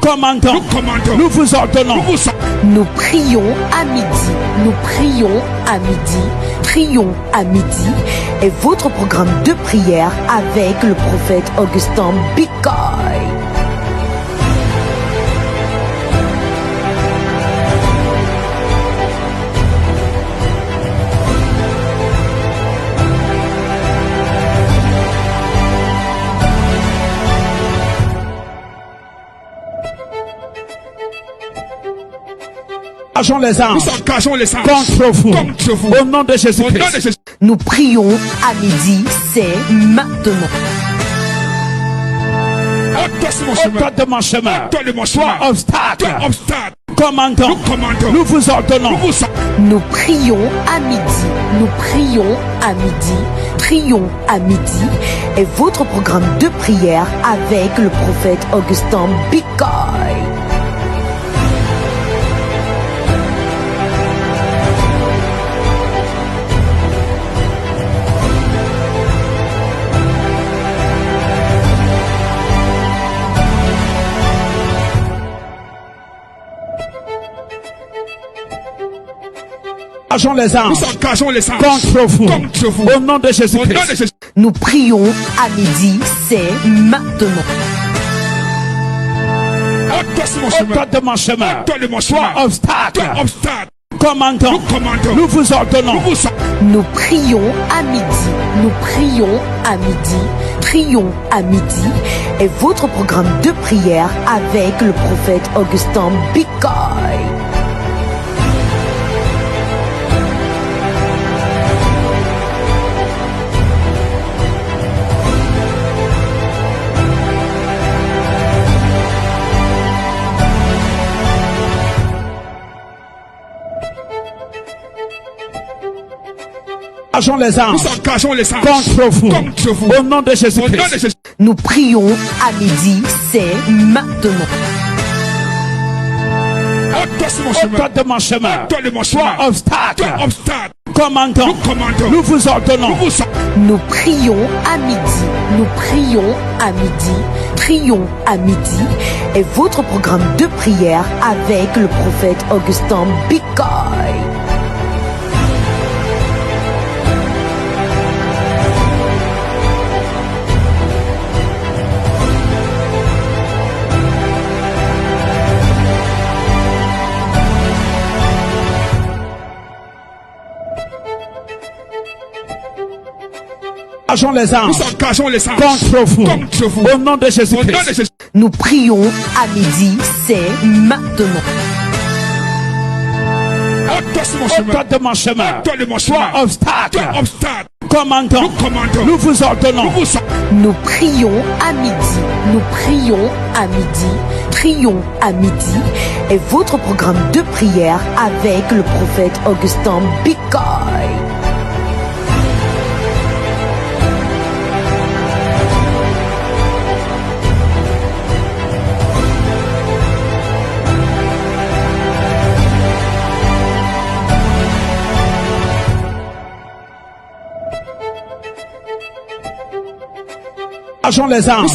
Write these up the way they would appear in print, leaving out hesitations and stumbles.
commandons, nous vous ordonnons. Nous prions à midi. Nous prions à midi. Prions à midi est votre programme de prière avec le prophète Augustin Bicoy. Engageons les anges contre vous. Au nom de Jésus-Christ. Nous prions à midi, c'est maintenant. Ôte de mon chemin. Toi, obstacle. Commandons. Nous vous ordonnons. Nous prions à midi. Nous prions à midi. Prions à midi est votre programme de prière avec le prophète Augustin Bicoy. Engageons les anges contre vous. Au nom de Jésus-Christ. Nous prions à midi, c'est maintenant. Ôte de mon chemin. Toi, obstacle. Commandons. Nous vous ordonnons. Nous prions à midi. Nous prions à midi. Prions à midi est votre programme de prière avec le prophète Augustin Bicoy. Engageons les anges contre vous. Au nom de Jésus-Christ. Nous prions à midi, c'est maintenant. Ôte de mon chemin. Toi, obstacle. Commandons. Nous vous ordonnons. Nous prions à midi. Nous prions à midi. Prions à midi est votre programme de prière avec le prophète Augustin Bicoy. Engageons les anges contre vous. Au nom de Jésus-Christ. Nous prions à midi, c'est maintenant. Ôte de mon chemin. Toi, obstacle. Commandons. Nous vous ordonnons. Nous prions à midi. Nous prions à midi. Prions à midi est votre programme de prière avec le prophète Augustin Bicoy. Engageons les anges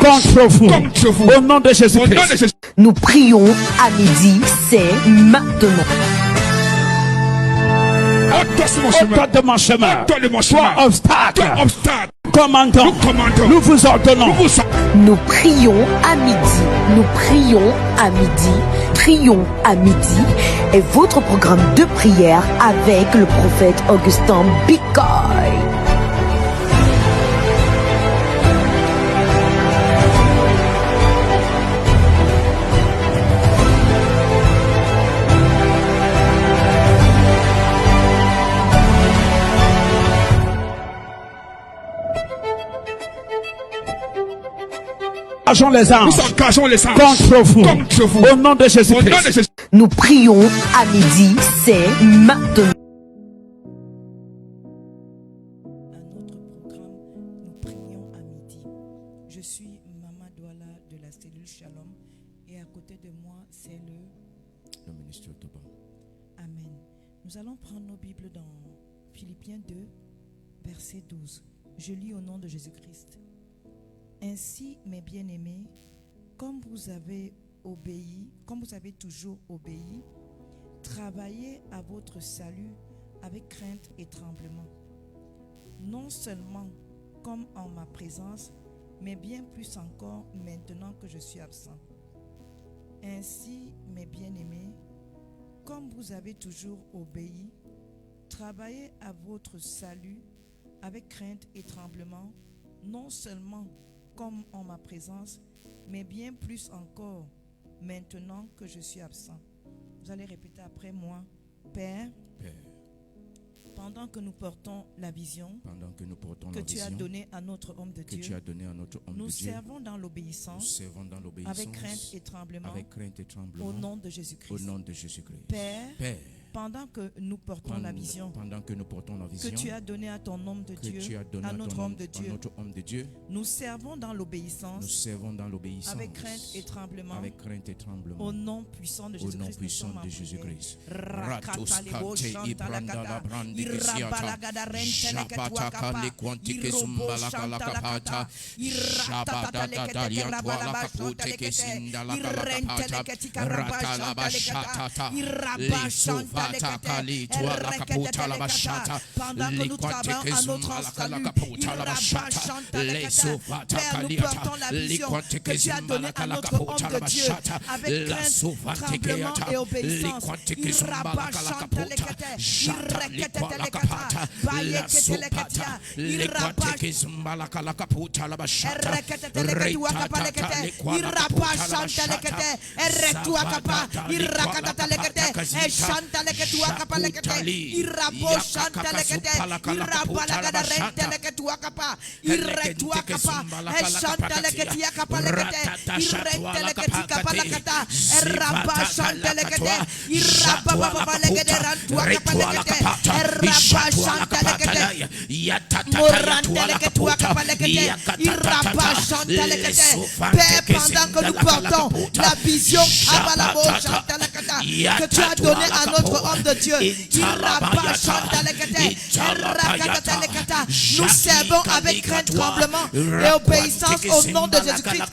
contre vous. Au nom de Jésus-Christ. Nous prions à midi, c'est maintenant. Ôte de mon chemin. Toi, obstacle. Commandons. Nous vous ordonnons. Nous prions à midi. Nous prions à midi. Prions à midi est votre programme de prière avec le prophète Augustin Bicoy. Engageons les anges contre vous. Au nom de Jésus-Christ. Nous prions à midi, c'est maintenant. À notre programme, nous prions à midi. Je suis Maman Douala de la cellule Shalom et à côté de moi, c'est le ministre Toba. Amen. Nous allons prendre nos Bibles dans Philippiens 2, verset 12. Je lis au nom de Jésus-Christ. Ainsi, mes bien-aimés, comme vous avez toujours obéi, travaillez à votre salut avec crainte et tremblement, non seulement comme en ma présence, mais bien plus encore maintenant que je suis absent. Ainsi, mes bien-aimés, comme vous avez toujours obéi, travaillez à votre salut avec crainte et tremblement, non seulement comme en ma présence, mais bien plus encore maintenant que je suis absent. Vous allez répéter après moi. Père, pendant que nous portons la vision que tu as donnée à notre homme de Dieu, nous servons dans l'obéissance avec crainte et tremblement au nom de Jésus-Christ. Père, pendant que nous portons la vision que tu as donnée à ton homme de Dieu, à notre homme de Dieu, nous servons dans l'obéissance avec crainte et tremblement au nom puissant de Jésus-Christ. Pendant que nous travaillons à notre salut, Père, nous portons la vision que tu as donnée à notre homme de Dieu avec crainte, tremblement et obéissance. Père, pendant que nous portons la vision que tu as donnée à notre homme de Dieu, nous servons avec crainte, tremblement et obéissance au nom de Jésus-Christ.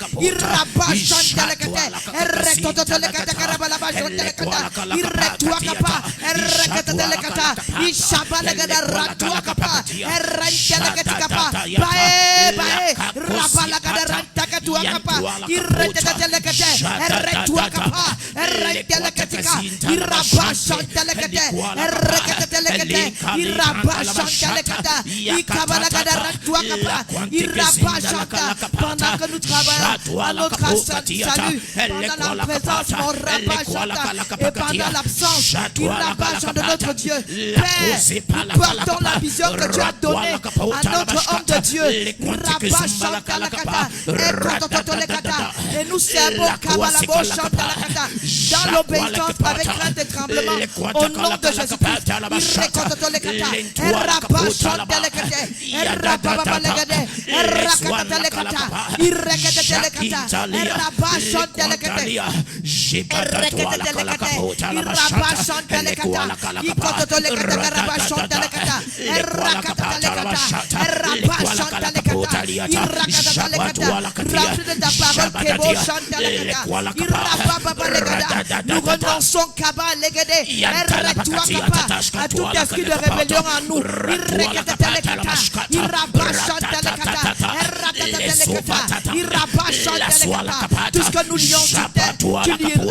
Pendant que nous travaillons à notre salut, pendant la présence et pendant l'absence de notre Dieu, Père, nous portons la vision que tu as donnée à notre homme de Dieu, et nous servons dans l'obéissance avec crainte et tremblement au nom de Jésus-Christ. Nous renonçons à tout esprit de rébellion en nous. Tout ce que nous lions sur terre, tu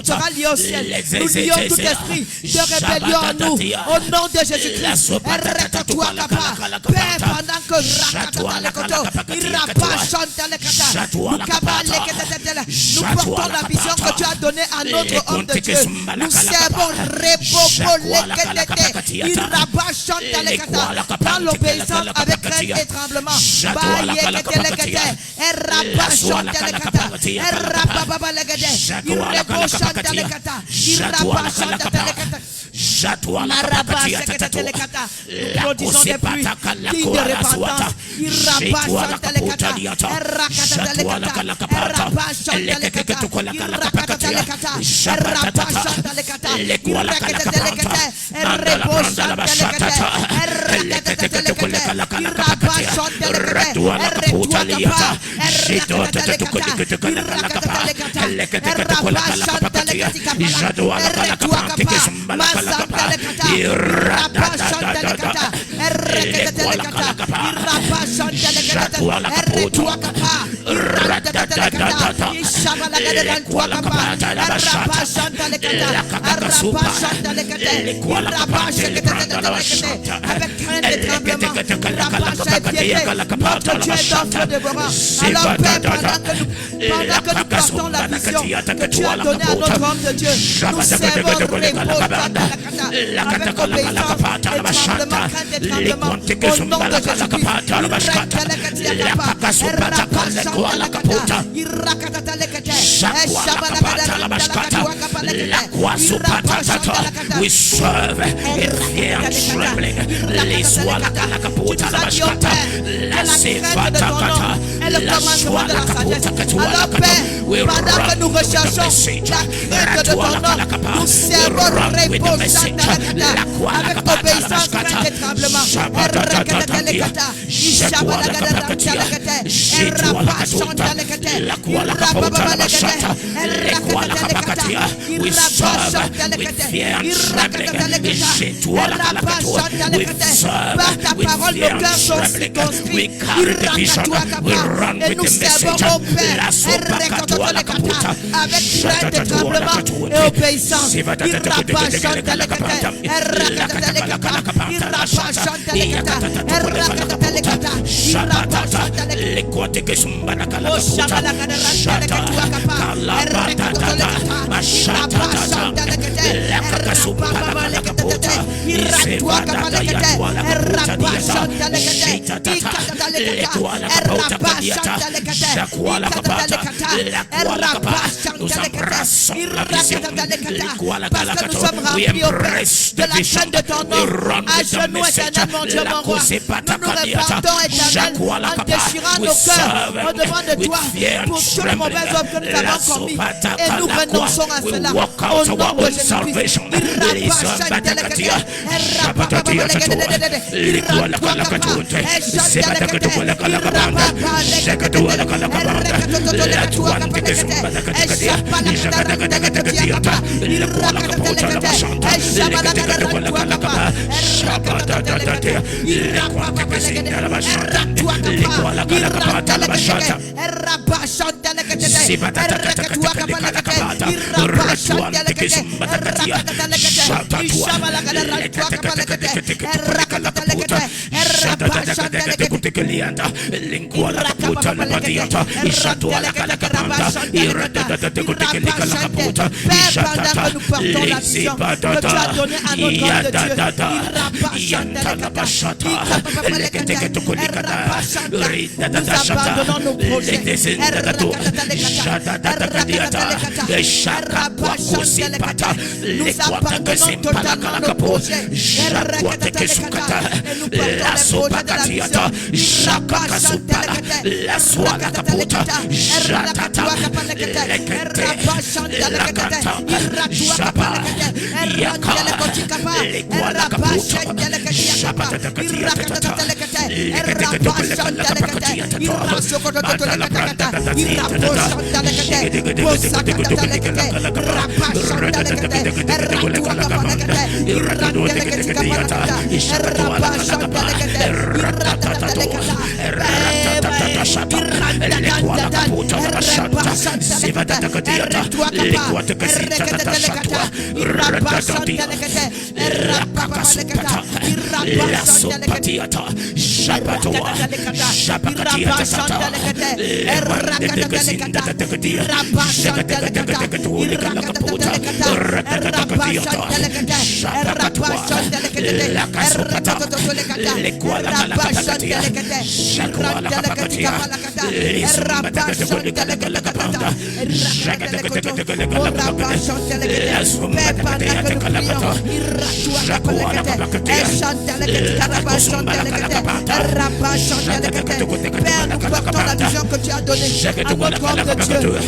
seras lié au ciel. Nous lions tout esprit de rébellion en nous. Au nom de Jésus-Christ. Père, pendant que nous portons la vision que tu as donnée à notre homme de Dieu, nous servons dans l'obéissance avec crainte et tremblement. Produisons des pluies dignes de repentance. Nous pendant que nous portons la vision que tu as donnée à notre homme de Dieu, nous servons avec obéissance et tremblement, crainte et tremblement, au nom de we serve in fear and trembling. Alors Père, pendant que nous recherchons la crainte de ton nom, nous servons de réponse avec obéissance, crainte et tremblement. We serve with fear and trembling. We serve with fear and trembling. We carry the vision. We run with the message. La sopa katua la kaputa. Avec crainte et tremblement et obéissance. We embrace the vision. We run with the message. La cause patacaniata. En déchirant nos cœurs, on demande de toi pour toutes les mauvaises œuvres que nous avons commises. Et nous renonçons à cela. Au nom de Jésus-Christ.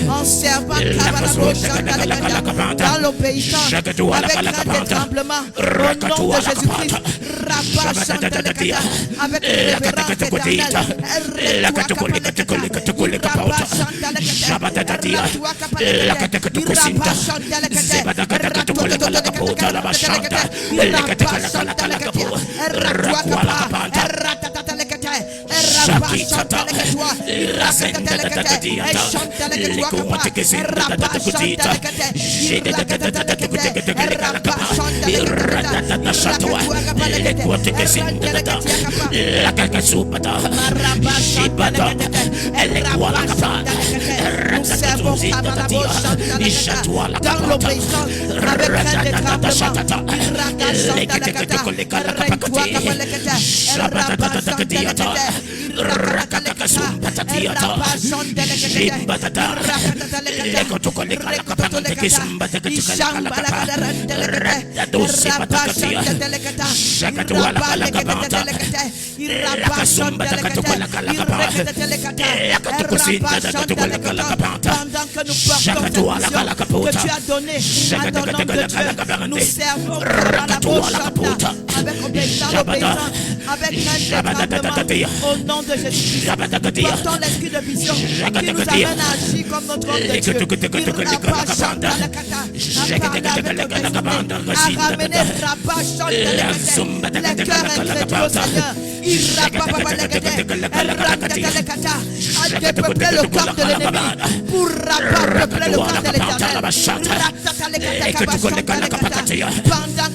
En servant dans l'obéissance, avec crainte et tremblement, au nom de Jésus-Christ. Avec révérence éternelle. Dans l'obéissance, avec crainte et pendant que nous portons cette vision que tu as donnée à ton nom de Dieu, nous servons avec obéissance, avec crainte et tremblement, au nom de Jésus. Portons l'esprit de vision qui nous amène à agir comme notre homme de Dieu. À ramener les cœurs incrédules au Seigneur. À dépeupler le corps de l'ennemi pour peupler le corps de l'Éternel. Pendant que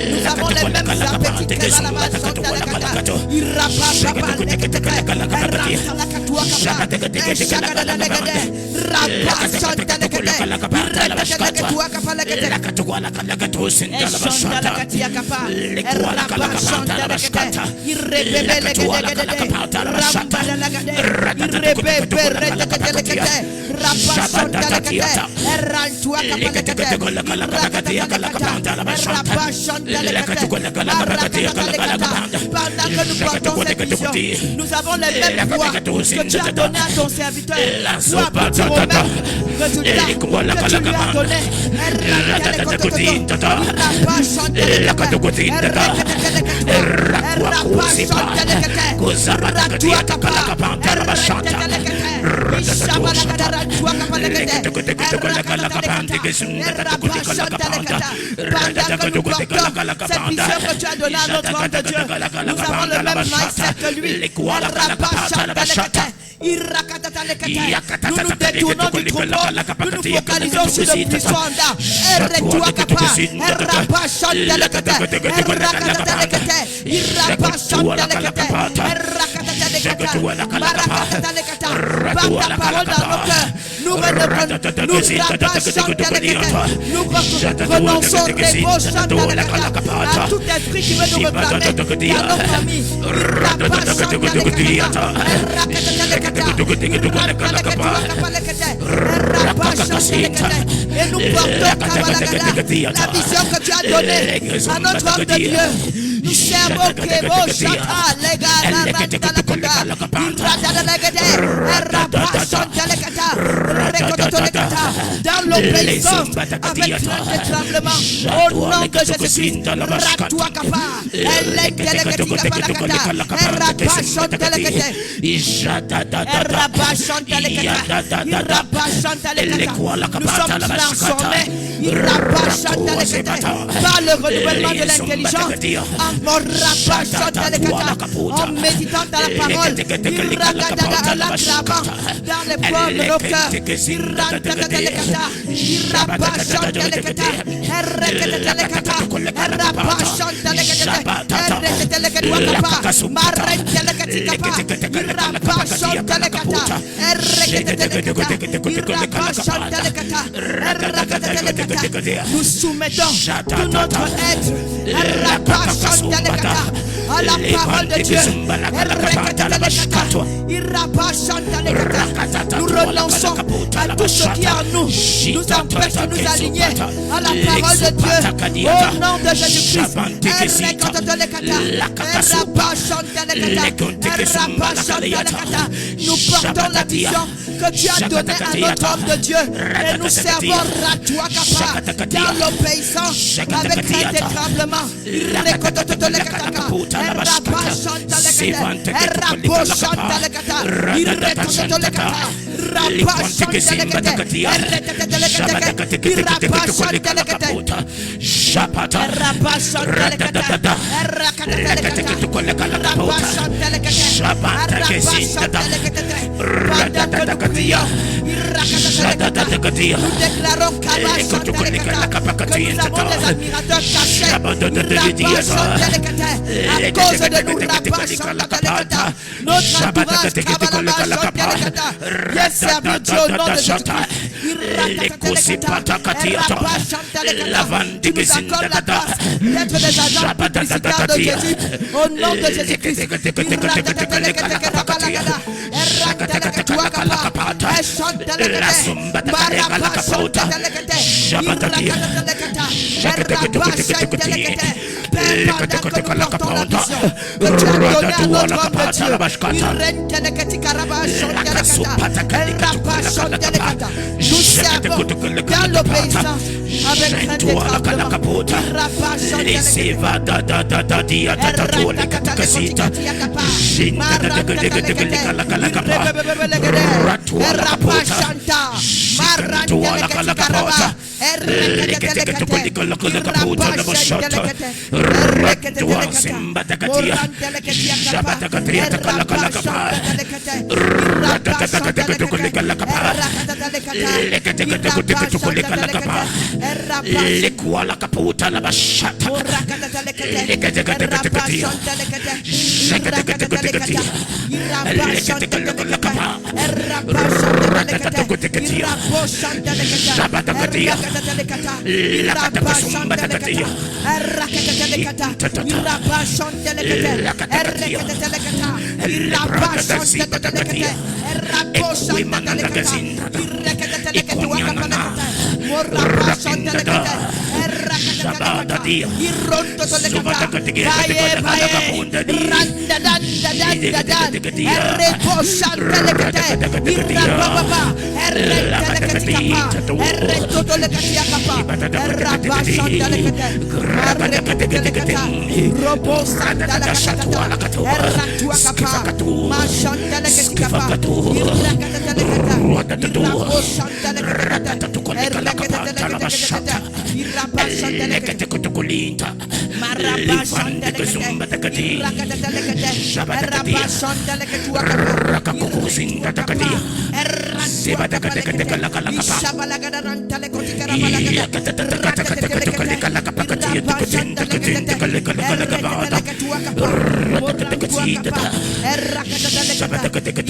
nous avons les mêmes appétits que pendant que nous portons cette vision, nous avons les mêmes voix que tu as donné à ton serviteur. Nous aboutir au même résultat que tu lui as donné. Cette vision que tu as donnée à notre homme de Dieu, nous avons le même mindset que lui. Nous nous détournons du troupeau, nous nous focalisons sur le puissant anda. Par ta parole dans nos cœurs, nous renonçons à tout esprit qui veut nous réclamer dans nos familles. Et nous portons la vision que tu as donnée à notre homme de Dieu. Nous servons Kébo Chata, dans l'obéissance avec crainte et tremblement au nom de Jésus-Christ. Nous sommes transformés par le renouvellement de l'intelligence en méditant dans la parole, dans les poids de nos cœurs. Nous soumettons tout notre être à la parole de Dieu. Nous renonçons à tout ce qui en nous empêche de nous aligner à la parole de Dieu. Au nom de Jésus-Christ. Nous portons la vision que tu as donnée à notre homme de Dieu et nous servons dans l'obéissance avec crainte et tremblement. Nous déclarons que nous avons des admirateurs cachés à cause de nous. Notre entourage viens servir Dieu au nom de Jésus-Christ. Tu nous accordes la grâce d'être des agents publicitaires de Jésus au nom de Jésus-Christ. Nous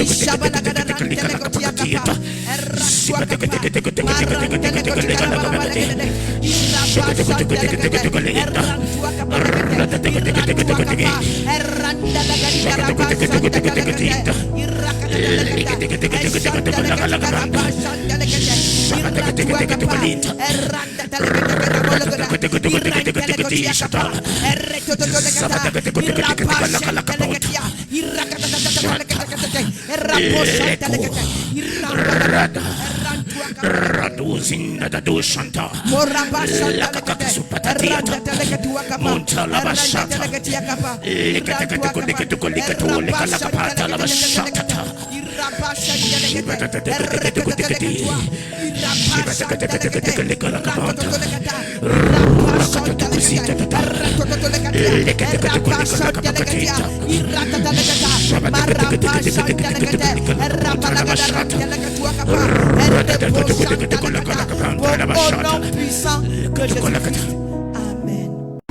servons dans l'obéissance avec crainte et tremblement.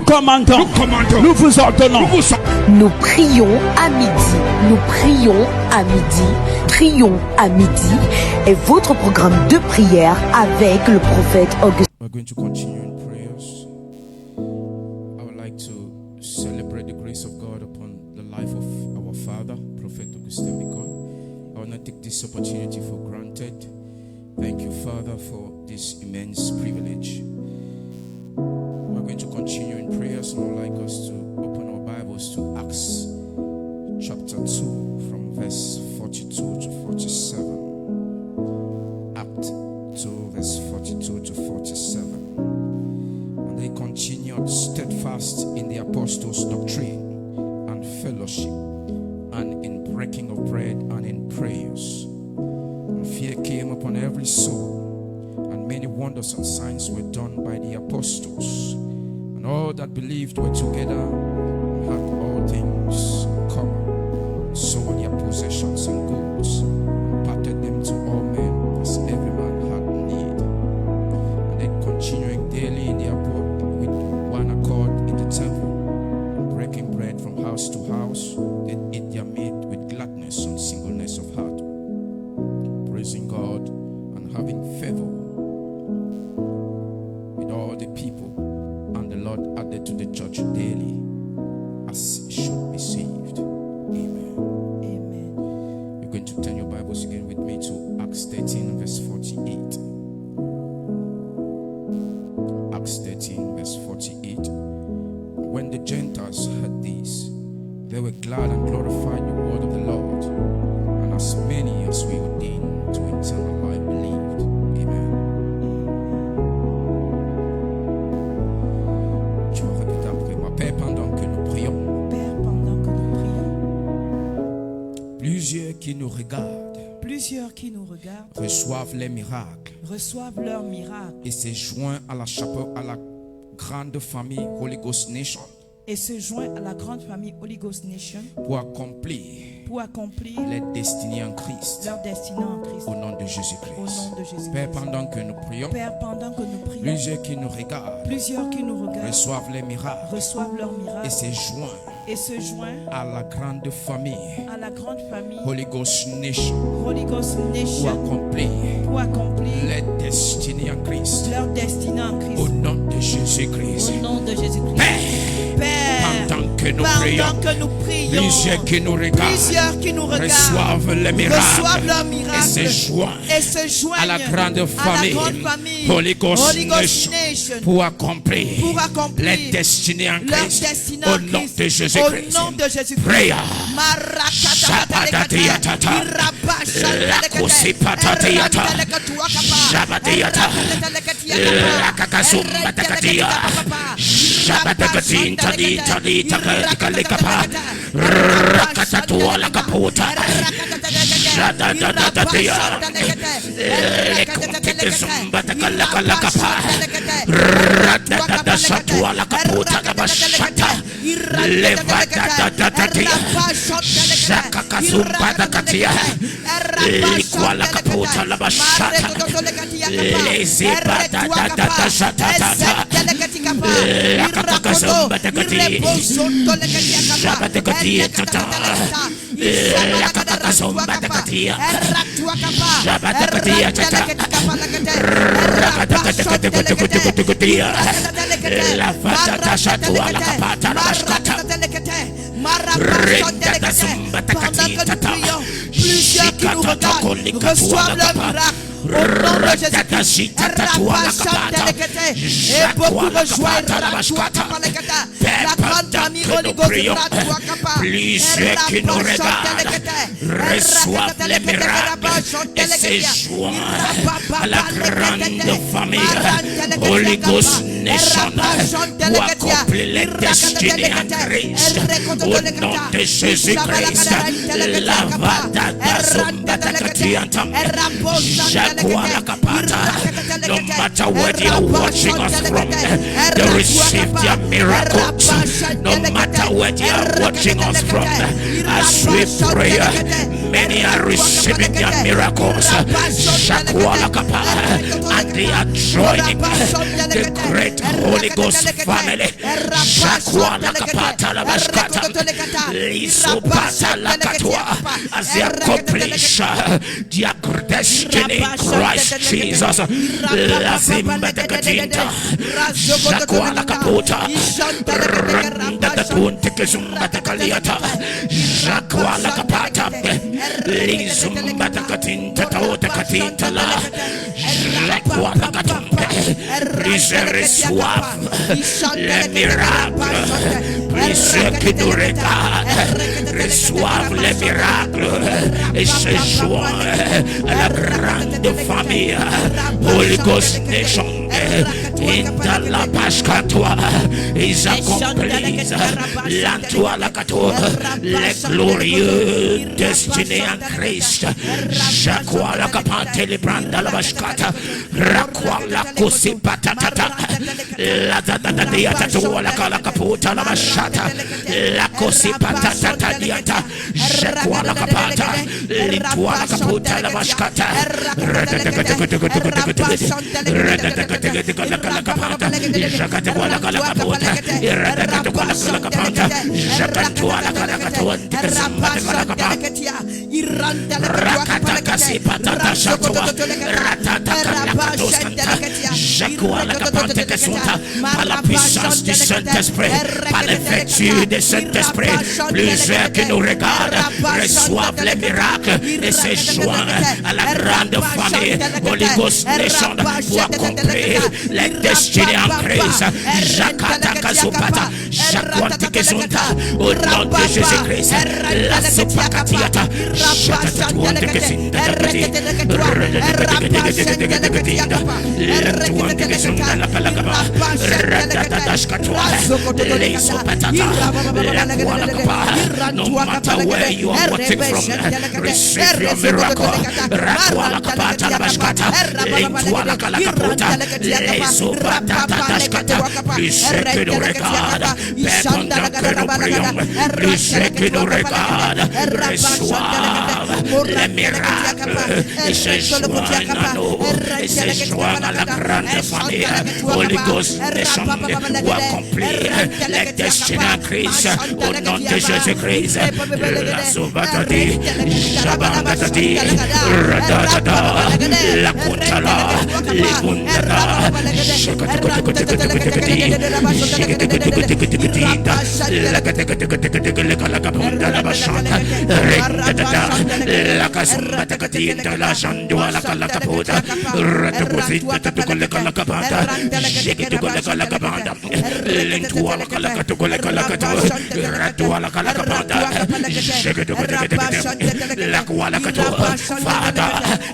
Commandant, nous vous ordonnons. Nous prions à midi. Nous prions à midi. Prions à midi est votre programme de prière avec le prophète Augustin. We're going to continue in prayers. I would like to celebrate pray the grace of God upon the life of our father, Prophet Augustin Bicol. I will not take this opportunity for granted. Thank you, Father, for this immense privilege. We're going to continue in prayers, and I would like us to open our Bibles to Acts chapter 2 from verse 42 to 47. Act 2 verse 42 to 47. And they continued steadfast in the apostles' doctrine and fellowship, and in breaking of bread and in prayers. And fear came upon every soul, and many wonders and signs were done by the apostles. And all that believed were together and had all things in common, sold their possessions and goods, and parted them to all men as every man had need. And they continuing daily in their abode with one accord in the temple, and breaking bread from house to house, they ate their meat with gladness and singleness of heart, praising God and having favor with all the people. And the Lord added to the church daily as should be saved. Amen. Amen. You're going to turn your Bibles again with me to Acts 13 verse 48. Acts 13 verse 48. When the Gentiles heard this, they were glad and glorified the word of the Lord. And as many as we ordained to eternal life believed. Amen. Tu vas répéter après moi. Père, pendant que nous prions, Père, pendant que nous prions, plusieurs qui nous regardent plusieurs qui nous regardent reçoivent les miracles reçoivent leurs miracles et se joignent à la grande famille Holy Ghost Nation et se joignent à la grande famille Holy Ghost Nation pour accomplir pour accomplir les destinées en Christ. leur destinée en Christ. Au nom de Au Jésus-Christ. nom de Jésus-Christ. Père, pendant que nous prions, Père, pendant que nous prions, plusieurs qui nous regardent plusieurs qui nous regardent reçoivent les miracles reçoivent leurs et miracles se joignent et se joignent à la grande famille à la grande famille Holy Ghost Nation Holy Ghost pour Nation accomplir accomplir les destinées en Christ. leur destinée en Christ. Au nom de Jésus-Christ. Au nom de Jésus-Christ. Père, pendant que nous prions, que nous prions, plusieurs qui nous regardent plusieurs qui nous regardent reçoivent les reçoivent miracles leurs miracles et se joignent à à la grande famille Holy Ghost Nation pour accomplir les destinées en leur Christ. destinée Au en nom Christ. de Jésus-Christ. Au nom de Jésus-Christ. Prière. Marakatatatalekata, Lakusipatatiata, Shabatiata, Lakakasumbatakatia, Shabatakatintalitalikapa, Rakatatua Lakaputa, Shadadadadia, Lekutikisumbatakalalakapa, Radadadasatua Lakaputa Labashata, Levadadadadia, Shakakasumbadakatia, Likwala Kaputa Labashata, Lezibadadadadashatata, Lakakakasumbatakati, Shabatakatia Tata, Lakakakasumbatakatia, Shabatakatia Tata, Rakatakatakatakatakatakatia, Lavadadashatua Lakapata Labashata, Plusieurs qui nous regardent reçoivent leur miracle. Au nom de Jésus-Christ. Et beaucoup rejoignent la grande famille Holy Ghost. Plusieurs qui nous regardent reçoivent les miracles et se joignent à la grande famille Holy Ghost Nation pour accomplir les destinées en Christ. Au nom de Jésus-Christ, no matter where they are watching us from, they receive their miracles. No matter where they are watching us from, as we pray, many are receiving their miracles. And they are joining the great Holy Ghost family. As they accomplish their destiny in Christ Jesus. Lazimba de Gadinta, Shakwala Kaputa, Randa tunte kezumba takaliata jakwa la kapata lizumba takatinta taota katinta la jakwa la katumpe risere soif les miracles ceux qui nous regardent reçoivent les miracles et se joignent à la grande famille Holy Ghost Nation dans la Pascatoa. Ils accomplissent l'Antoine Lakato, les glorieux destinés en Christ. Jacques la capante les branda la Bascata, Rakwa la Kosi Patatata, la Dada Diatatua la Calacapota la Bashata, la Kosi Patatata Diata, Jacques la Capata, Litua la Capota la Bascata, par la puissance du Saint-Esprit, par l'effectu du Saint-Esprit, plusieurs qui nous regardent reçoivent les miracles et se joignent à la grande famille Holy Ghost Nation pour accomplir les destinées en crise. Jakata Kazupata, Jakwante Kezunta, au nom de Jésus-Christ, la Supakatiata, Jakatuante Kezinda, Tuante Kezunda, la Palagaba, Ratatashkatua, Les Supatata, la Kualakapa, no matter where you are watching from, receive your miracle. Rakwala Kapata, la Bashkata, Lentuala Kalakaputa, Les Supatata, plus que nous regarde, pendant que nous prions, plus que nous regarde, reçoivent les miracles et se joignent à nous, et se joignent à la grande famille Holy Ghost Nation pour accomplir les destinées en Christ au nom de Jésus-Christ. La Soubatadi, Jabangatadi, Radadada, la Kuntala, les Kundada, Father,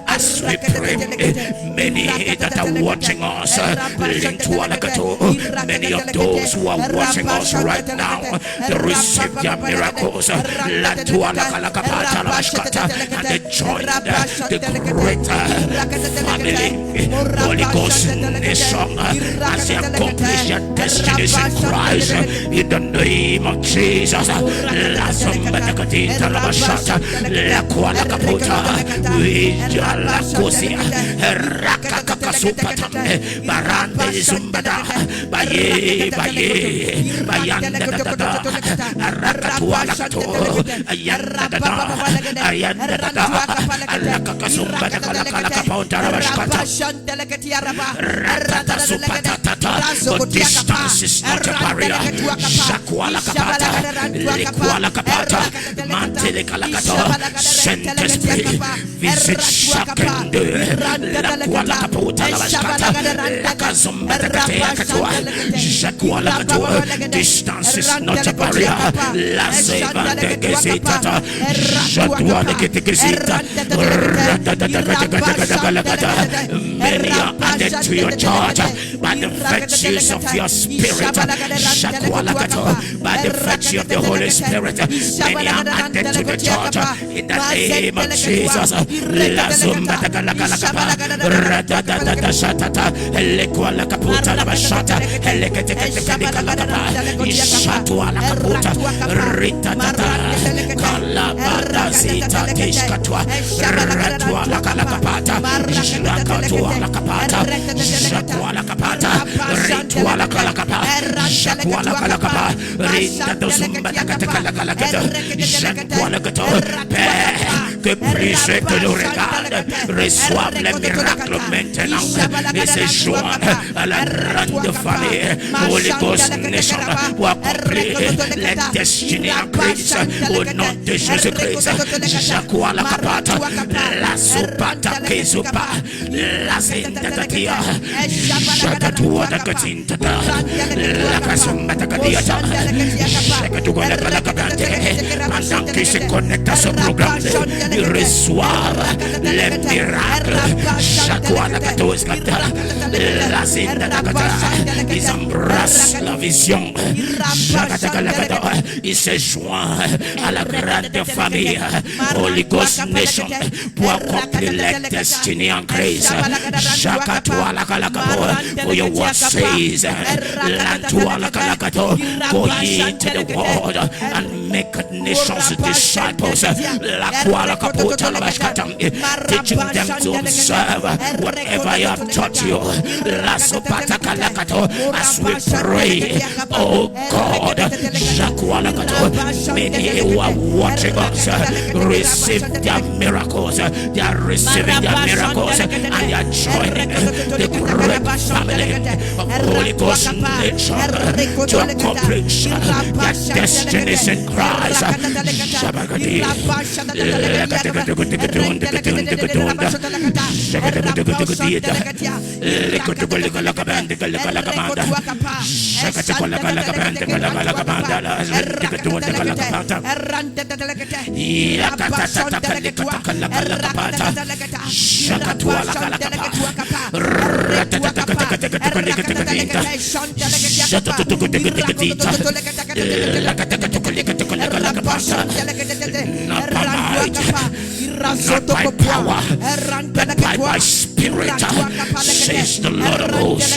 as we pray, many that are watching us, many of those who are watching us right now, they receive their miracles, and they join the greater family Holy Ghost Nation as they accomplish their destinies in Christ in the name of Jesus. La Sombatakatita Labashata, La Kualakapota, Vijala Kosia, Rakakakasupata, Barande Zumbada, Baye, Bayanda, Rakatualakato, Ayanda, Alakakasumba, Kalakapota, but distance is not a barrier. Shakwalakapata, Likwalakapata, Mantelekalakato, Saint-Esprit, visit Shakende, Lakwalakapota, Lavashkata, Lakazumba, Shakwalakato, distance is not a barrier. La Seva de Gezita, Jatwa de Kitikizita, many are added to your charge by the virtues of your spirit. By the virtue of the Holy Spirit, many are added to the charge in the name of Jesus. La Zumba de Galakalakapa, Radadada Shatata, Elequala Caputa, La Bashata, Elecatekalakapa, Ishatuala Caputa, Ritata, Kalabada Zita, Kishkatwa, Ratuala Kalakapata, Shakatuala Kapata, Shakuala Kapata, Rituala Kalakapa, Shakuala Kalakapa, Rinda Dosumba Kalakata, Shakuala Kato, que plus que nous regarde, reçoivent les miracles maintenant et se joignent à la grande famille. Holy Ghost Nation pour accomplir les destinées en Christ au nom de Jésus-Christ. Jacoua la capata, la soupata kezupa, la zindatatia, Jagatua la catintata, la casumata cadiata, Jagatua la capante. Pendant qu'ils se connectent à ce programme, ils reçoivent les miracles. Jacoua la catoscata, la zindatatia, ils embrassent la vision. Il se joint à la grande famille Holy Ghost Nation pour accomplir les destinées en Christ. For your word says, go ye into the world and make nations disciples. Teaching them to observe whatever I have taught you. As we pray, oh God, many who are watching us receive their miracles. They are receiving their miracles and they are joining the great family of Holy Ghost Nation to accomplish their destinies in Christ. Not by power, but by my spirit, says the Lord of hosts.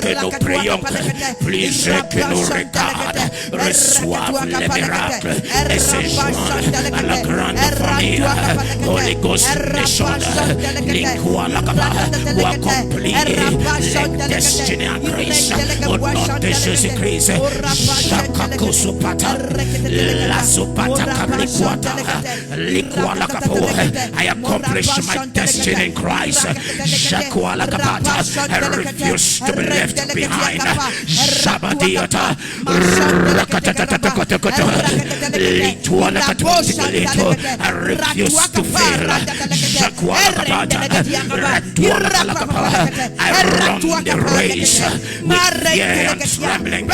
Que nous prions, plus que nous regardons, reçoivent les miracles et se joignent à la grande famille Holy Ghost Nation, pour accomplir les destinées en Christ au nom de Jésus-Christ. I accomplish my destiny in Christ. I refuse to be left behind. Shabadiata, I refuse to fail. I run the race with fear and trembling.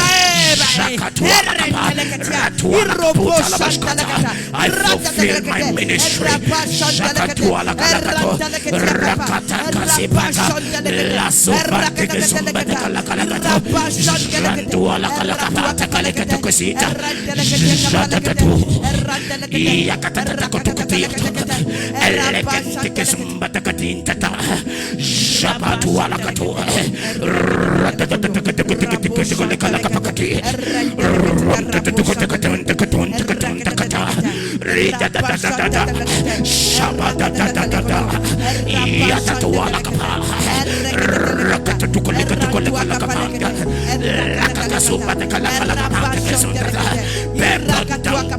I fulfill my ministry. sipata la sopate que sumbata kalakalato jantua la kalakapata kalakato kusita jatatu yakatata kotukutia elekente que sumbata katintata japatu la kato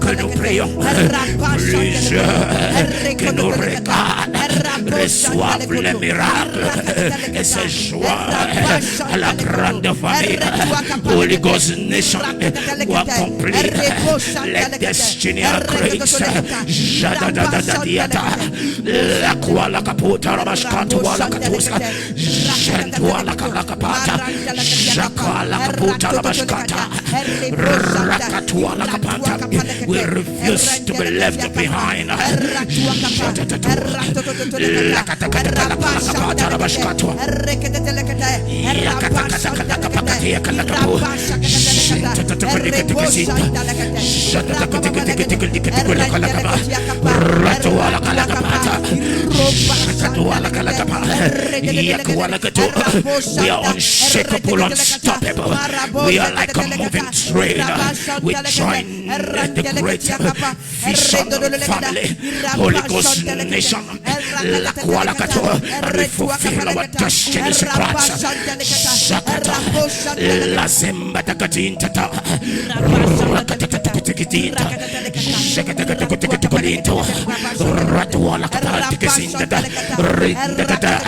que nous prions, que nous regardent, reçoivent les miracles et se joignent à la grande famille Holy Ghost Nation pour accomplir les destinées à Christ. Jadadadadiata, la croix la caputa, la mascatua la catusa, Jantua la calacapata, Jacqa la caputa, la mascata, Rakatua la capata. We refuse to be left behind. We are unshakable, unstoppable. We are like a moving train. We join the great vision family, Holy Ghost Nation, La Kualakato, and we fulfill our destinies in Christ. Shakata, La Zemba Takatinta, Rakatakitinta, Shakatakitinto, Ratuala Katakasinta, Rindata,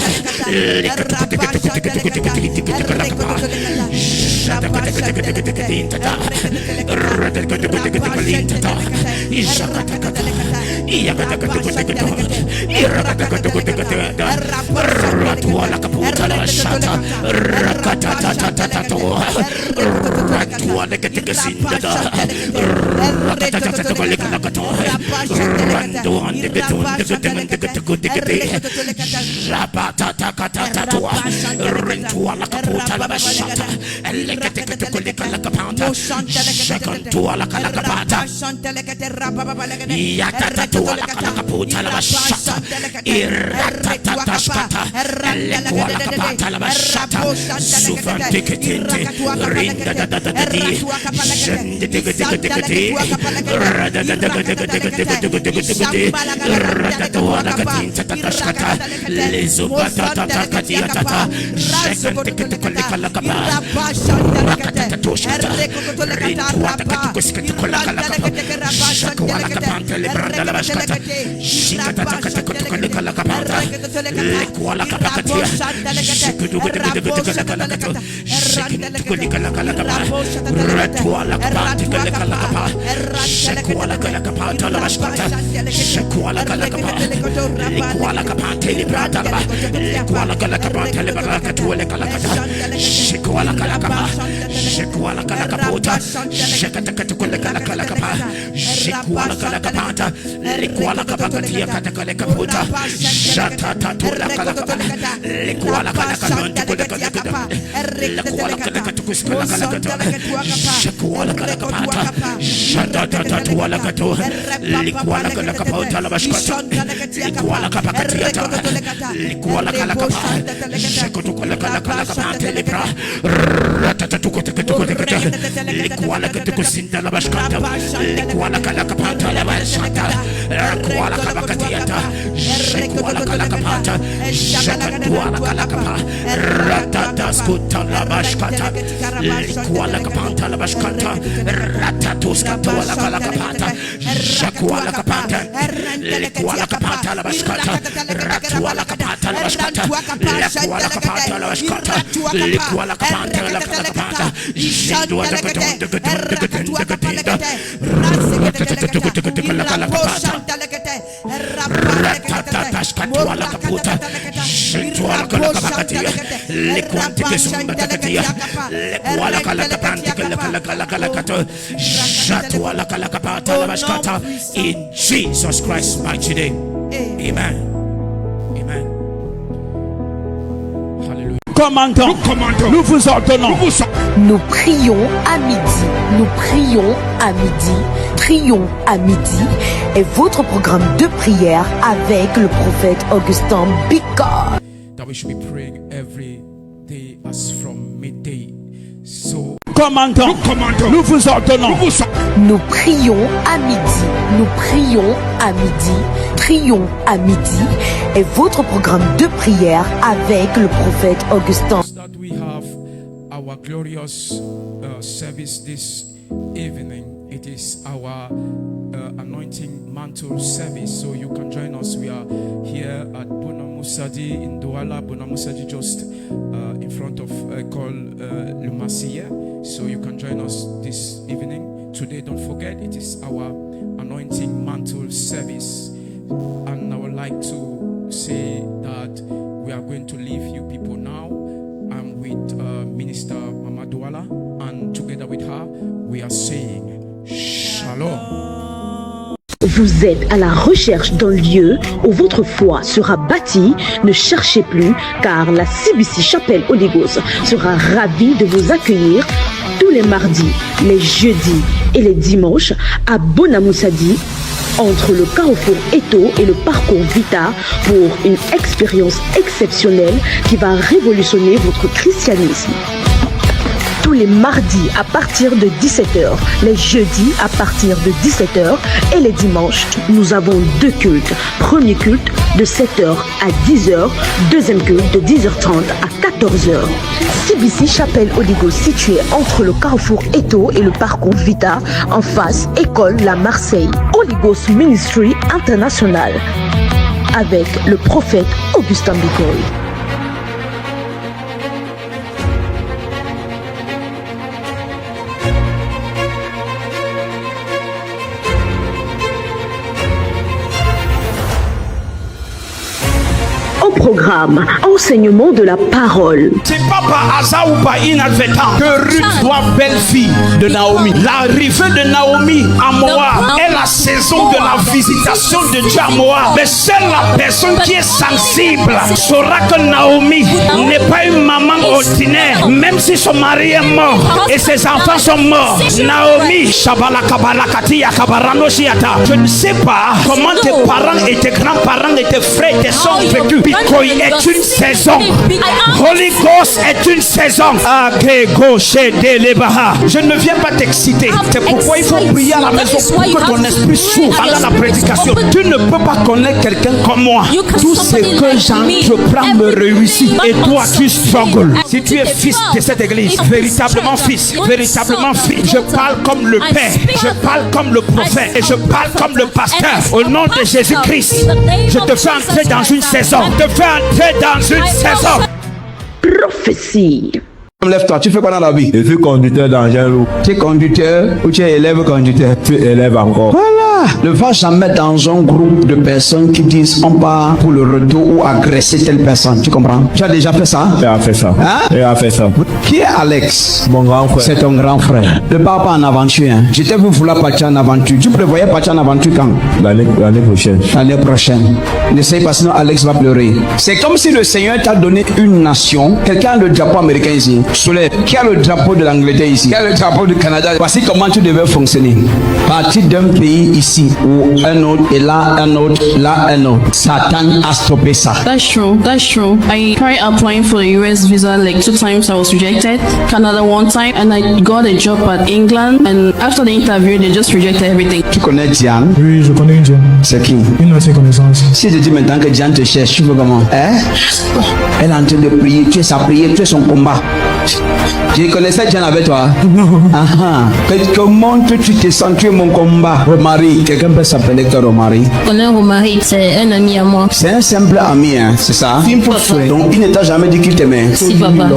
In Jesus Christ's mighty name. Amen. Amen. commandons, nous vous ordonnons. Nous prions à midi. Nous prions à midi. Prions à midi est votre programme de prière avec le prophète Augustin Bicol. That we should be praying every day as from midday. So Commandons, nous vous ordonnons. Nous prions à midi. Nous prions à midi. Prions à midi est votre programme de prière avec le prophète Augustin. that we have our glorious service this evening. It is our anointing mantle service, so you can join us. We are here at Bonamusadi in Douala. Bonamusadi just in front of Ecole Lumasia, so you can join us this evening. Today, don't forget, it is our anointing mantle service, and I would like to say that we are going to leave you people now. I'm with Minister Mama Douala, and together with her, we are saying Shalom. Vous êtes à la recherche d'un lieu où votre foi sera bâtie. Ne cherchez plus, car la CBC Chapelle Holy Ghost sera ravie de vous accueillir tous les mardis, les jeudis et les dimanches à Bonamusadi, entre le carrefour Eto et le parcours Vita, pour une expérience exceptionnelle qui va révolutionner votre christianisme. Tous les mardis à partir de 17h, les jeudis à partir de 17h et les dimanches, nous avons deux cultes. Premier culte de 7h à 10h, deuxième culte de 10h30 à 14h. CBC Chapelle Holy Ghost située entre le carrefour Eto et le parcours Vita, en face École La Marseille. Holy Ghost Ministry International avec le prophète Augustin Bicol. Programme enseignement de la parole. C'est pas par hasard ou par inadvertance que Ruth soit belle-fille de Naomi. L'arrivée de Naomi à Moab est la saison de la visitation de Dieu à Moab. Mais seule la personne qui est sensible saura que Naomi n'est pas une maman ordinaire, même si son mari est mort et ses enfants sont morts. Naomi, je ne sais pas comment tes parents et tes grands-parents et tes frères et tes soeurs ont vécu. Bitcoin est une saison. Holy Ghost est une saison. Je ne viens pas t'exciter. C'est pourquoi il faut prier à la maison pour que ton esprit s'ouvre pendant la prédication. Tu ne peux pas connaître quelqu'un comme moi. Tout ce que j'entreprends me réussit. Et toi, tu struggles. Si tu es fils de cette église, véritablement fils, je parle comme le Père, je parle comme le prophète et je parle comme le pasteur. Au nom de Jésus-Christ, je te fais entrer dans une saison. Prophétie. Lève-toi, tu fais quoi dans la vie? Je suis conducteur d'engin lourd. Tu es conducteur ou tu es élève conducteur? Je suis élève encore. Voilà. Ne va jamais dans un groupe de personnes qui disent on part pour le retour ou agresser telle personne. Tu comprends? Tu as déjà fait ça? Il a fait ça. Hein? Il a fait ça. Qui est Alex? Mon grand frère. C'est ton grand frère. Ne pars pas en aventure. Hein. Je t'ai vu vouloir partir en aventure. Tu prévoyais partir en aventure quand? L'année prochaine. L'année prochaine. N'essaye pas, sinon Alex va pleurer. C'est comme si le Seigneur t'a donné une nation. Quelqu'un a le drapeau américain ici. Soleil. Qui a le drapeau de l'Angleterre ici? Qui a le drapeau du Canada? Voici comment tu devais fonctionner. Partir d'un pays ici ou un autre et là un autre, là un autre. Satan a stoppé ça. That's true. I tried applying for a US visa like 2 times. I was rejected. Canada 1 time, and I got a job at England. And after the interview, they just rejected everything. Tu connais Diane? Oui, je connais Diane. C'est qui? Une ancienne connaissance. Si je dis maintenant que Diane te cherche, tu veux comment? Hein? Elle est en train de prier. Tu es sa prière, tu es son combat. Je connaissais Diane avec toi? Non. Comment tu te sens? Tu es mon combat. Romari, quelqu'un peut s'appeler que Romari? Je connais Romari, c'est un ami à moi. C'est un simple ami, hein, c'est ça? Donc il ne t'a jamais dit qu'il t'aimait? Si, papa.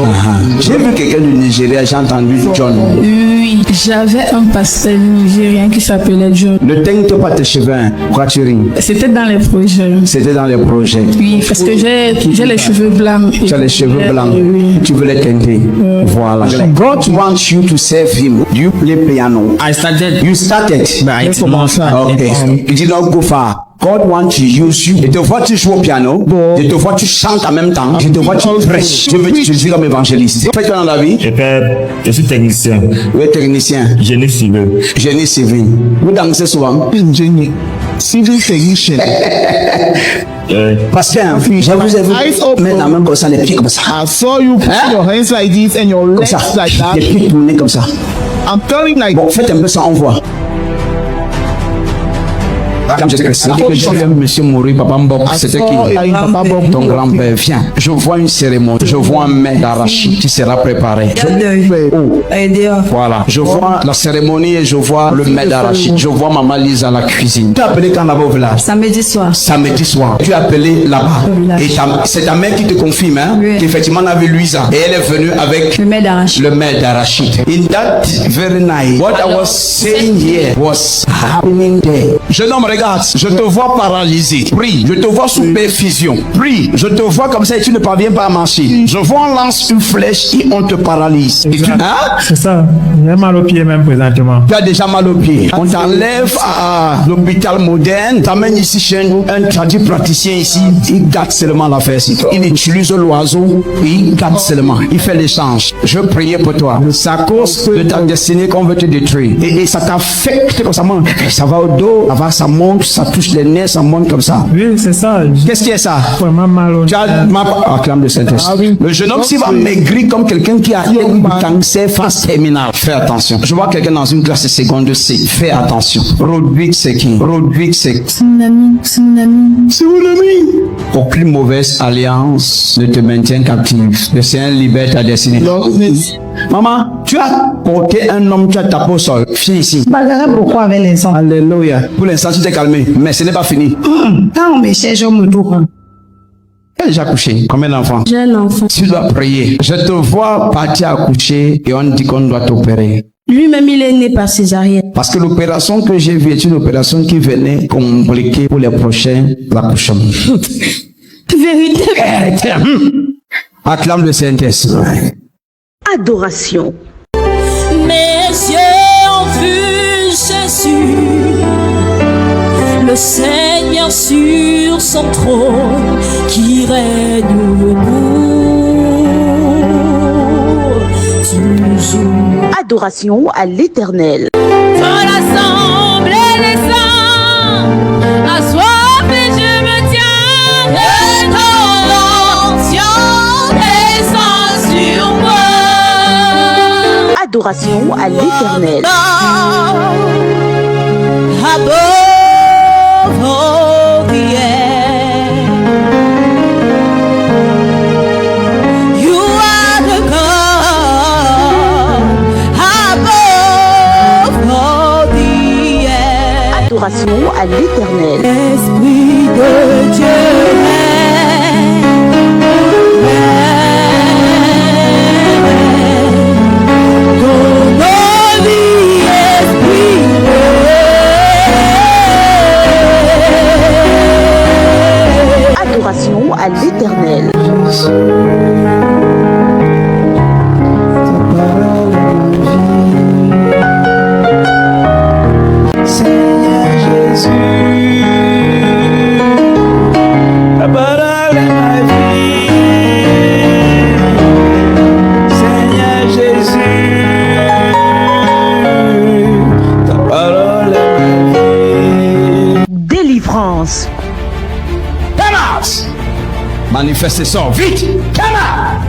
J'ai vu quelqu'un du Nigeria, j'ai entendu John. Oui, j'avais un pasteur nigérien qui s'appelait John. Ne teigne pas tes cheveux, hein. Pourquoi tu ris? C'était dans les projets. C'était dans les projets. Oui, parce que j'ai les cheveux blancs. Tu as les cheveux blancs. Oui. Tu veux les teinter. Voilà. anglais. God wants you to serve him. Do you play piano? I started. You started. But it's not. Okay. You did not go far. God wants to use you. Je te vois tu joues au piano. Je te vois tu chantes en même temps. Je te vois tu prêches. Je veux que tu sois comme évangéliste. Fais-tu dans la vie? Je suis technicien. Oui, technicien. Génie civil. Génie civil. Vous dansez souvent? Génie. Civil technician. Parce que je vous ai vu mettre la main comme ça, les pieds comme ça. I saw you put your hands like this and your legs like that. Les pieds tournés comme ça. I'm telling like. Bon, faites un peu ça, on voit. Comme je sais monsieur mourir, Papa Mbok, c'était qui? Ton grand-père. Viens, je vois une cérémonie, je vois un mets d'arachide qui sera préparé. Voilà, je vois la cérémonie et je vois le mets d'arachide. Je vois Maman Lise à la cuisine. Tu as appelé quand là-bas au village? Samedi soir. Samedi soir. Tu as appelé là-bas. Et c'est ta mère qui te confirme, hein? Oui. Qu'effectivement, on avait Louisa. Et elle est venue avec le mets d'arachide. Le mets d'arachide. In that very night, what I was saying here was happening there. Jeune homme, regarde, je te vois paralysé. Prie. Je te vois sous perfusion. Prie. Je te vois comme ça et tu ne parviens pas à marcher. Je vois on lance une flèche et on te paralyse. C'est ça. J'ai mal au pied même présentement. Tu as déjà mal au pied. On t'enlève à l'hôpital moderne. T'amènes ici chez un praticien ici. Il garde seulement l'affaire. Il utilise l'oiseau et il garde seulement. Il fait l'échange. Je priais pour toi. C'est à cause de ta destinée qu'on veut te détruire. Et ça t'affecte comme ça. Ça va au dos, ça monte, ça touche les nerfs, ça monte comme ça. Oui, c'est ça. Qu'est-ce qui est ça? Vraiment mal au Tu as acclame de Saint-Esprit. Oui. Le jeune homme s'il va maigrir comme quelqu'un qui a un cancer phase terminale. Fais attention. Je vois quelqu'un dans une classe de seconde C. Fais attention. Rodrigue, c'est qui? Rodrigue, c'est mon ami. C'est mon ami. C'est mon ami. Aucune mauvaise alliance ne te maintient captif. Le Seigneur libère ta destinée. Maman, tu as porté un homme, tu as tapé au sol. Viens ici. Pourquoi avec l'instant? Alléluia. Pour l'instant, tu t'es calmé, mais ce n'est pas fini. Quand on me cherche, on me trouve. Tu as déjà couché? Combien d'enfants? J'ai un enfant. Tu dois prier. Je te vois partir accoucher et on dit qu'on doit t'opérer. Lui-même, il est né par césarienne. Parce que l'opération que j'ai vue est une opération qui venait compliquer pour les prochains accouchements. Vérité. Acclame le Saint-Esprit. Adoration. Mes yeux ont vu Jésus, le Seigneur sur son trône qui règne toujours. Adoration à l'Éternel. Dans l'assemblée des saints, assoiffé je me tiens de ton onction descend sur moi. Adoration à l'Éternel. Above all the air, you are the God. Above all the air. Adoration à l'Éternel. Esprit de Dieu. Adoration à l'Éternel. Seigneur Jésus, ta parole est ma vie. Seigneur Jésus, ta parole est ma vie. Délivrance. Manifestez ça, vite! Come on!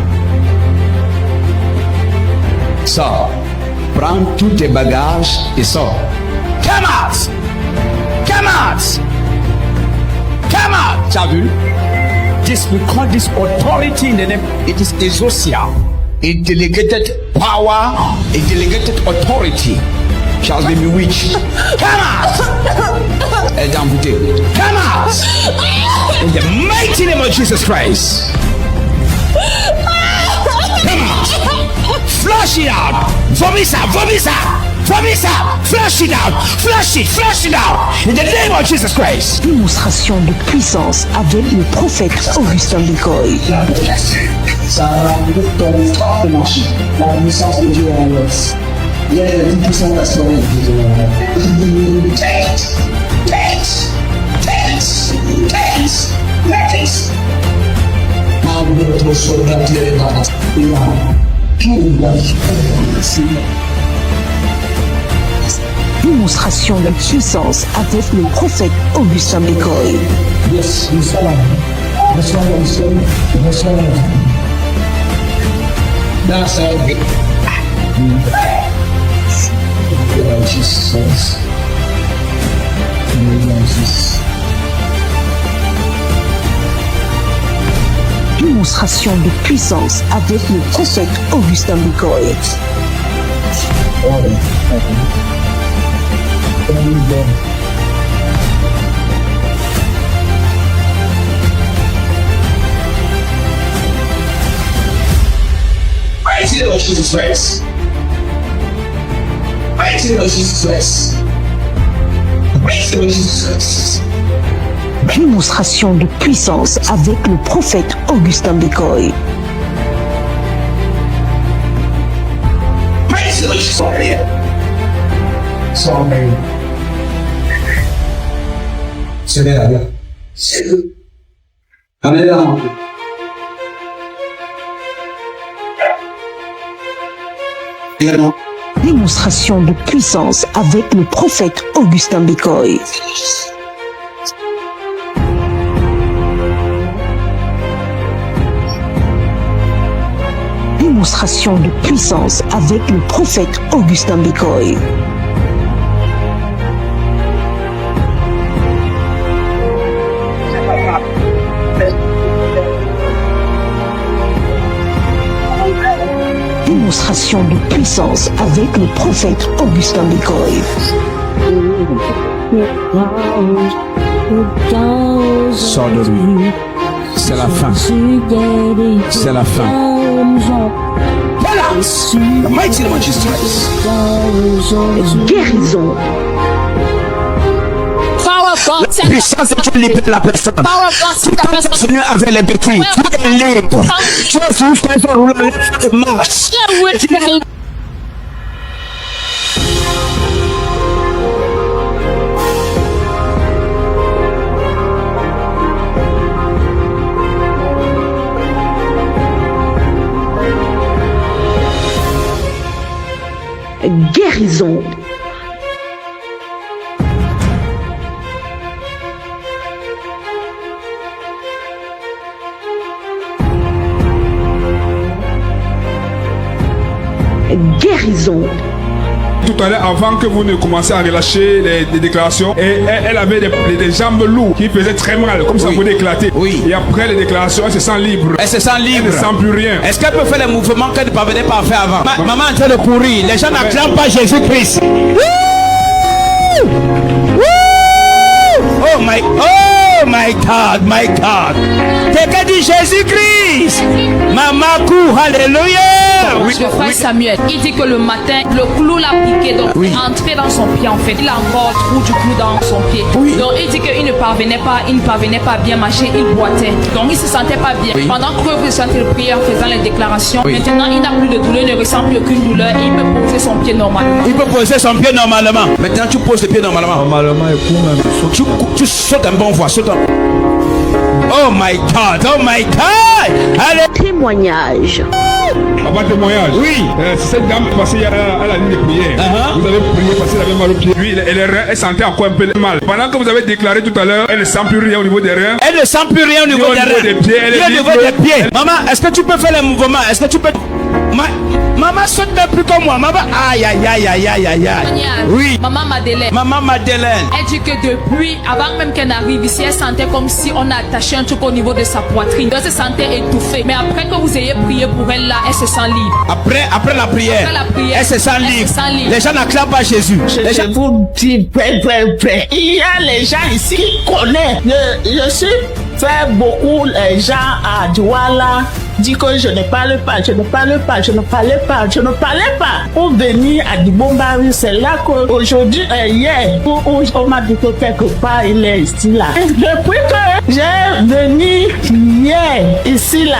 Sors. Prends tous tes bagages et sors. Come out! Come out! Come out! Tu as vu? We call this authority in the name. It is exousia. A delegated power, a delegated authority shall be bewitched. Come out! And come out! In the mighty name of Jesus Christ. Come out! Flush it out! Vomit out! Vomit out! Vomit out! Flush it out! Flush it! Flush it out! In the name of Jesus Christ. Démonstration de puissance avec le prophète Augustin Bicoy. Ça rend ton temps de marcher. La puissance de Dieu en l'os. Il y a une puissance d'assurance. Démonstration de puissance avec le prophète Augustin Bécoy. Yes, we saw that's how it Jesus. Démonstration de puissance avec le prophète Augustin Bécoy. Mighty Lord Jesus Christ. Mighty Lord Jesus Christ. Mighty Lord Jesus Christ. Démonstration de puissance avec le prophète Augustin Bécoy. Mighty Lord Jesus Christ. Sorry. C'est là. C'est là. Allez là. Démonstration de puissance avec le prophète Augustin Bécoy. Démonstration de puissance avec le prophète Augustin Bécoy. Démonstration de puissance avec le prophète Augustin Bécoy. Sors de lui. C'est la fin. C'est la fin. Voilà. The mighty name of Jesus Christ. Guérison. Puissance de Dieu libère la personne. Si ta personne venu avec les béquilles, tu es libre. Tu es juste un jour où la marche. Guérison. Guérison. Tout à l'heure, avant que vous ne commenciez à relâcher les déclarations, et elle avait des jambes lourdes qui faisaient très mal, comme ça, vous éclater. Oui. Et après les déclarations, elle se sent libre. Elle se sent libre. Elle ne sent plus rien. Est-ce qu'elle peut faire les mouvements qu'elle ne parvenait pas à faire avant? Maman est en train de courir. Les gens n'acclament pas Jésus-Christ. Oh my God, my God. Quelqu'un dit Jésus-Christ. Maman court, alléluia. Le frère Samuel, il dit que le matin, le clou l'a piqué, donc entré dans son pied en fait. Il a encore le trou du clou dans son pied. Donc il dit qu'il ne parvenait pas bien marcher, il boitait. Donc il se sentait pas bien. Pendant que vous chantez le prière, faisant les déclarations, maintenant il n'a plus de douleur, il ne ressent plus aucune douleur, il peut poser son pied normalement. Il peut poser son pied normalement. Maintenant tu poses le pied normalement. Normalement, tu sautes un bon voie, saute un... Oh my God, oh my God. Allez. Témoignage. Avant témoignage. Oui. C'est cette dame passée à la ligne de prière. Vous avez prié parce qu'elle avait mal au pied. Lui, elle sentait encore un peu mal. Pendant que vous avez déclaré tout à l'heure, elle ne sent plus rien au niveau des reins. Elle ne sent plus rien au niveau des reins. Des pieds, elle est au niveau des pieds. Maman, est-ce que tu peux faire les mouvements? Est-ce que tu peux... Maman saute même plus comme moi. Maman, aïe, aïe, aïe, aïe, aïe, aïe, aïe. Oui. Maman Madeleine. Maman Madeleine. Elle dit que depuis, avant même qu'elle n'arrive ici, elle sentait comme si on a attaché un truc au niveau de sa poitrine. Elle se sentait étouffée. Mais après que vous ayez prié pour elle là, elle se sent libre. Après la prière, elle se sent libre. Les gens n'acclament pas Jésus. Je vous dis, il y a les gens ici qui connaissent. Je suis fait beaucoup les gens à Douala. dit que je ne parle pas, je ne parlais pas. Pour venir à Dibombari, c'est là qu'aujourd'hui, hier, on m'a dit que quelque part, il est ici là. Depuis que j'ai venu hier, ici là,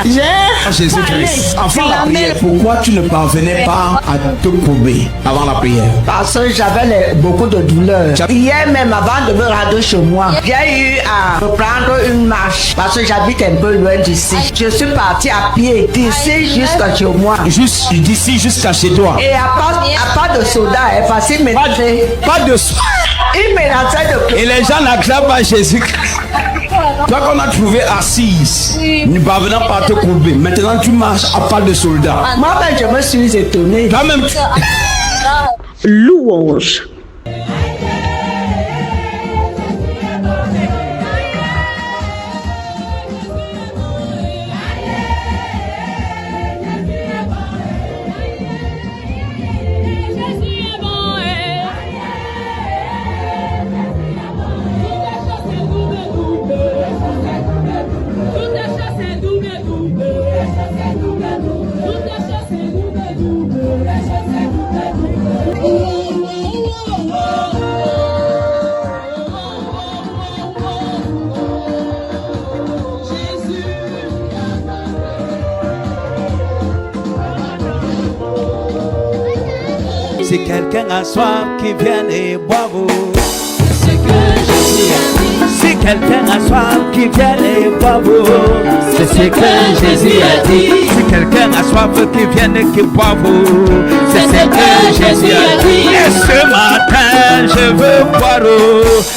Jésus-Christ, avant la prière, pourquoi tu ne parvenais pas à te courber avant la prière? Parce que j'avais beaucoup de douleurs. Hier même, avant de me rendre chez moi, j'ai eu à reprendre une marche parce que j'habite un peu loin d'ici. Je suis parti à pied d'ici jusqu'à chez moi. Juste d'ici jusqu'à chez toi. Et à part de soda, parce qu'il me pas de soda. Il menaçait de... Et les gens n'acclament pas Jésus. Toi qu'on a trouvé assise, ne parvenant pas à te courber. Maintenant tu marches à pas de soldats. Moi-même je me suis étonné. Toi-même. Louange. Si quelqu'un a soif, qui vienne et boive. C'est ce que Jésus a dit. Si quelqu'un a soif, qui vienne et boive. C'est ce que Jésus a dit. Si quelqu'un a soif, qui vienne et qui boive. C'est ce que Jésus a dit. Et ce matin, je veux boire.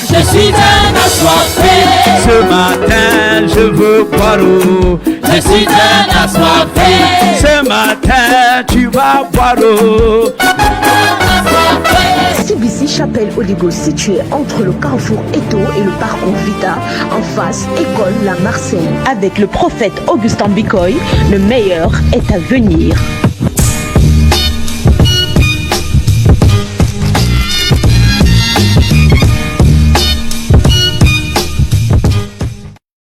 Je suis un assoiffé. Ce matin, je veux boire. Je suis un assoiffé. Ce matin, tu vas boire. CBC Chapelle Oligo, situé entre le carrefour Eto et le parcours Vita, en face École La Marseille. Avec le prophète Augustin Bicoy, le meilleur est à venir.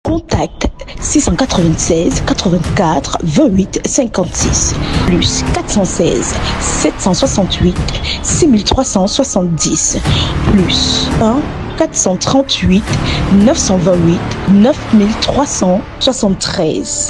Contact 696 84 28 56 plus 416 768 6370 plus 1 438 928 9373.